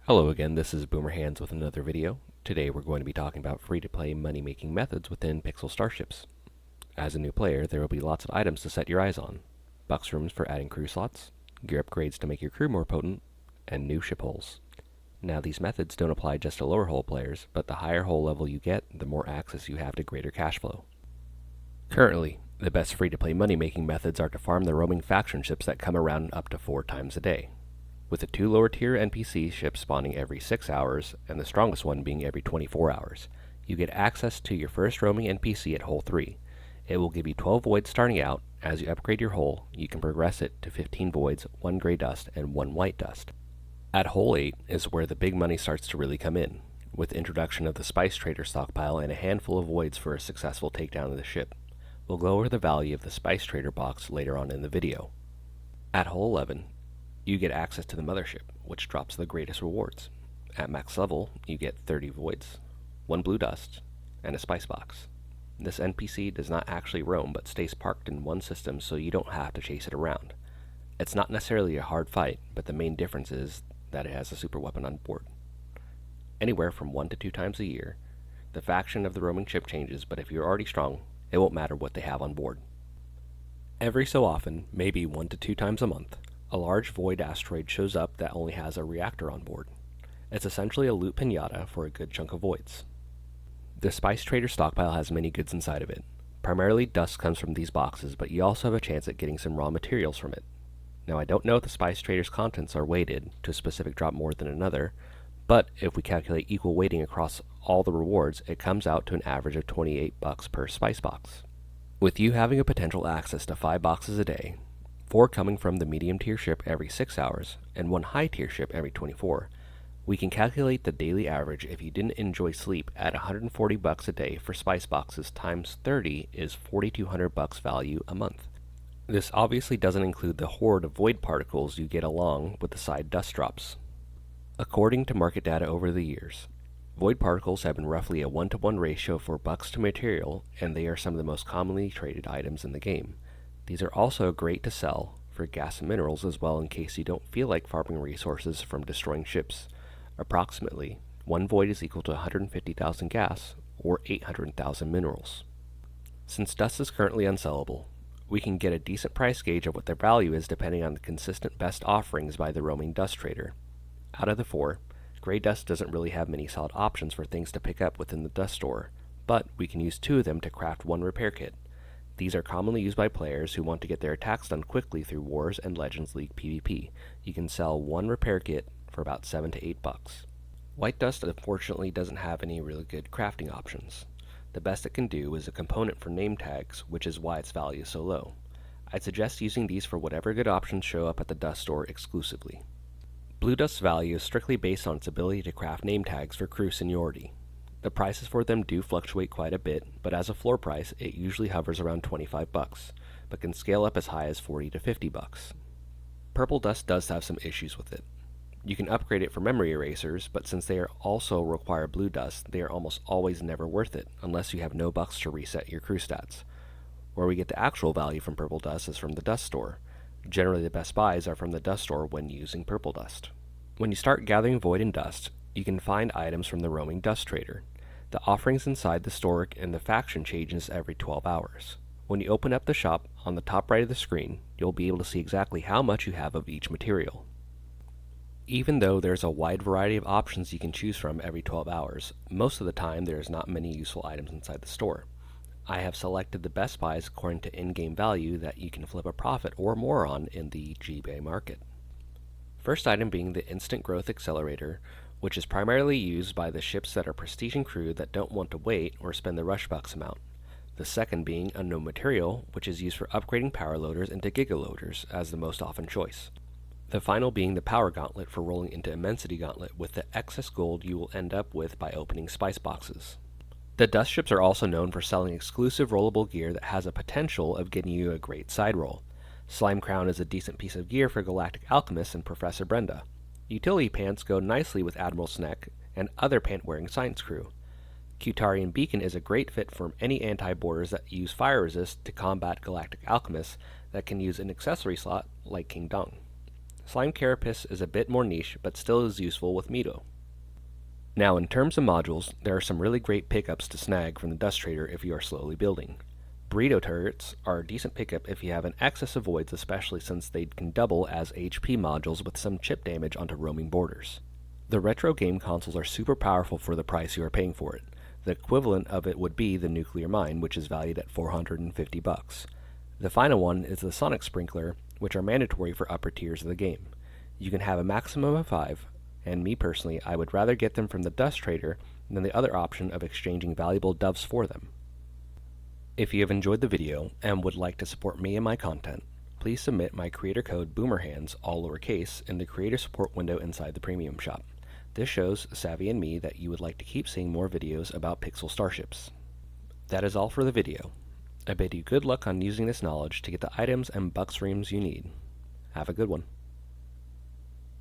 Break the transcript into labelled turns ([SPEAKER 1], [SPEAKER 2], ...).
[SPEAKER 1] Hello again, this is Boomerhands with another video. Today we're going to be talking about free-to-play money-making methods within Pixel Starships. As a new player, there will be lots of items to set your eyes on. Bucks rooms for adding crew slots, gear upgrades to make your crew more potent, and new ship hulls. Now these methods don't apply just to lower hull players, but the higher hull level you get, the more access you have to greater cash flow. Currently, the best free-to-play money-making methods are to farm the roaming faction ships that come around up to 4 times a day, with the 2 lower tier NPC ships spawning every 6 hours, and the strongest one being every 24 hours. You get access to your first roaming NPC at Hull 3. It will give you 12 voids starting out. As you upgrade your hull, you can progress it to 15 voids, 1 gray dust, and 1 white dust. At Hull 8 is where the big money starts to really come in, with the introduction of the Spice Trader stockpile and a handful of voids for a successful takedown of the ship. We'll go over the value of the Spice Trader box later on in the video. At Hull 11, you get access to the mothership, which drops the greatest rewards. At max level, you get 30 voids, 1 blue dust, and a spice box. This NPC does not actually roam, but stays parked in one system so you don't have to chase it around. It's not necessarily a hard fight, but the main difference is that it has a super weapon on board. Anywhere from 1 to 2 times a year, the faction of the roaming ship changes, but if you're already strong, it won't matter what they have on board. Every so often, maybe 1 to 2 times a month, a large void asteroid shows up that only has a reactor on board. It's essentially a loot pinata for a good chunk of voids. The Spice Trader stockpile has many goods inside of it. Primarily dust comes from these boxes, but you also have a chance at getting some raw materials from it. Now I don't know if the Spice Trader's contents are weighted to a specific drop more than another, but if we calculate equal weighting across all the rewards, it comes out to an average of 28 bucks per spice box. With you having a potential access to 5 boxes a day, 4 coming from the medium tier ship every 6 hours, and 1 high tier ship every 24, we can calculate the daily average if you didn't enjoy sleep at 140 bucks a day for spice boxes times 30 is 4,200 bucks value a month. This obviously doesn't include the horde of void particles you get along with the side dust drops. According to market data over the years, void particles have been roughly a 1-to-1 ratio for bucks to material, and they are some of the most commonly traded items in the game. These are also great to sell for gas and minerals as well in case you don't feel like farming resources from destroying ships. Approximately, 1 void is equal to 150,000 gas or 800,000 minerals. Since dust is currently unsellable, we can get a decent price gauge of what their value is depending on the consistent best offerings by the roaming dust trader. Out of the 4, gray dust doesn't really have many solid options for things to pick up within the dust store, but we can use 2 of them to craft 1 repair kit. These are commonly used by players who want to get their attacks done quickly through Wars and Legends League PvP. You can sell 1 repair kit for about 7 to 8 bucks. White dust unfortunately doesn't have any really good crafting options. The best it can do is a component for name tags, which is why its value is so low. I'd suggest using these for whatever good options show up at the dust store exclusively. Blue dust's value is strictly based on its ability to craft name tags for crew seniority. The prices for them do fluctuate quite a bit, but as a floor price, it usually hovers around 25 bucks, but can scale up as high as 40 to 50 bucks. Purple dust does have some issues with it. You can upgrade it for memory erasers, but since they also require blue dust, they are almost always never worth it, unless you have no bucks to reset your crew stats. Where we get the actual value from purple dust is from the dust store. Generally the best buys are from the dust store when using purple dust. When you start gathering void and dust, you can find items from the roaming dust trader. The offerings inside the store and the faction changes every 12 hours. When you open up the shop, on the top right of the screen, you'll be able to see exactly how much you have of each material. Even though there's a wide variety of options you can choose from every 12 hours, most of the time there's not many useful items inside the store. I have selected the best buys according to in-game value that you can flip a profit or more on in the GBA market. First item being the Instant Growth Accelerator, which is primarily used by the ships that are prestige and crew that don't want to wait or spend the rush bucks amount. The second being Unknown Material, which is used for upgrading power loaders into giga loaders as the most often choice. The final being the Power Gauntlet for rolling into Immensity Gauntlet with the excess gold you will end up with by opening spice boxes. The dust ships are also known for selling exclusive rollable gear that has a potential of getting you a great side roll. Slime Crown is a decent piece of gear for Galactic Alchemists and Professor Brenda. Utility pants go nicely with Admiral Sneck and other pant-wearing science crew. Qtarian Beacon is a great fit for any anti-boarders that use fire resist to combat Galactic Alchemists that can use an accessory slot like King Dong. Slime Carapace is a bit more niche, but still is useful with Mito. Now, in terms of modules, there are some really great pickups to snag from the Dust Trader if you are slowly building. Burrito turrets are a decent pickup if you have an excess of voids, especially since they can double as HP modules with some chip damage onto roaming borders. The retro game consoles are super powerful for the price you are paying for it. The equivalent of it would be the nuclear mine, which is valued at $450. The final one is the sonic sprinkler, which are mandatory for upper tiers of the game. You can have a maximum of 5, and me personally, I would rather get them from the Dust Trader than the other option of exchanging valuable doves for them. If you have enjoyed the video and would like to support me and my content, please submit my creator code Boomerhands, all lowercase, in the creator support window inside the premium shop. This shows Savvy and me that you would like to keep seeing more videos about Pixel Starships. That is all for the video. I bid you good luck on using this knowledge to get the items and buck streams you need. Have a good one.